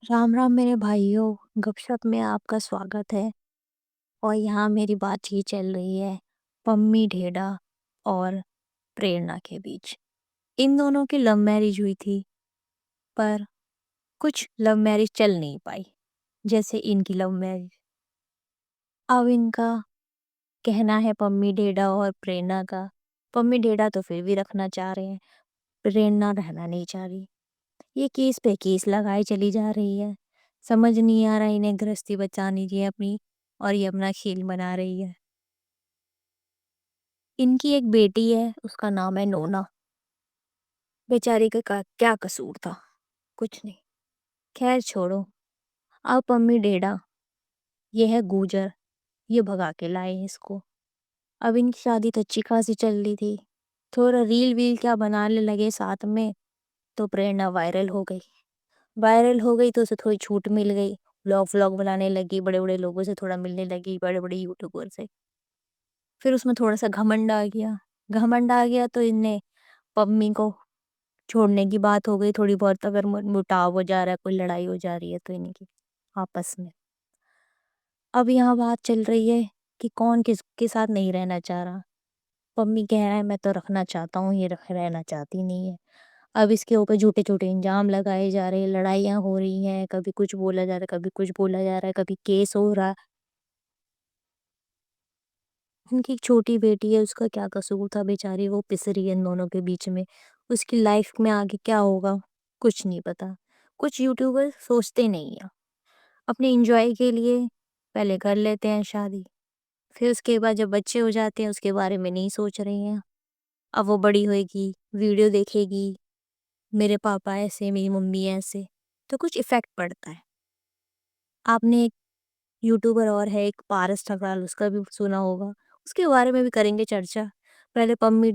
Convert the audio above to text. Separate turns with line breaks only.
राम राम मेरे भाइयों। गपशप में आपका स्वागत है। और यहाँ मेरी बात ही चल रही है पम्मी ढेडा और प्रेरणा के बीच। इन दोनों की लव मैरिज हुई थी, पर कुछ लव मैरिज चल नहीं पाई जैसे इनकी लव मैरिज। अब इनका कहना है पम्मी ढेडा और प्रेरणा का, पम्मी ढेडा तो फिर भी रखना चाह रहे हैं, प्रेरणा रहना नहीं चाह रही। ये केस पे केस लगाई चली जा रही है। समझ नहीं आ रहा इन्हें गृहस्थी बचानी है अपनी, और ये अपना खेल बना रही है। इनकी एक बेटी है, उसका नाम है नोना। बेचारी का क्या कसूर था, कुछ नहीं। खैर छोड़ो। अब पम्मी डेडा, ये है गुजर, ये भगा के लाए हैं इसको। अब इनकी शादी तो अच्छी खासी चल रही थी, थोड़ा रील वील क्या बनाने लगे साथ में, तो प्रेरणा वायरल हो गई। वायरल हो गई तो उसे थोड़ी छूट मिल गई, व्लॉग व्लॉग बनाने लगी, बड़े बड़े लोगों से थोड़ा मिलने लगी, बड़े बड़े यूट्यूबर से। फिर उसमें थोड़ा सा घमंड आ गया। घमंड आ गया तो इनने पम्मी को छोड़ने की बात हो गई। थोड़ी बहुत अगर मुटाव हो जा रहा है, कोई लड़ाई हो जा रही है तो इनकी आपस में। अब यहाँ बात चल रही है कि कौन किसके साथ नहीं रहना चाह रहा। पम्मी कह रहा है मैं तो रखना चाहता हूँ, ये रहना चाहती नहीं है। अब इसके ऊपर झूठे झूठे इल्जाम लगाए जा रहे हैं, लड़ाइयाँ हो रही हैं, कभी कुछ बोला जा रहा है, कभी कुछ बोला जा रहा है, कभी केस हो रहा है। उनकी एक छोटी बेटी है, उसका क्या कसूर था, बेचारी वो पिस रही है इन दोनों के बीच में। उसकी लाइफ में आगे क्या होगा कुछ नहीं पता। कुछ यूट्यूबर सोचते नहीं है, अपने इंजॉय के लिए पहले कर लेते हैं शादी, फिर उसके बाद जब बच्चे हो जाते हैं उसके बारे में नहीं सोच रही हैं। अब वो बड़ी होएगी, वीडियो देखेगी, मेरे पापा ऐसे, मेरी मम्मी ऐसे, तो कुछ इफेक्ट पड़ता है। आपने एक यूट्यूबर और है एक पारस ठकराल, उसका भी सुना होगा, उसके बारे में भी करेंगे चर्चा। पहले पम्मी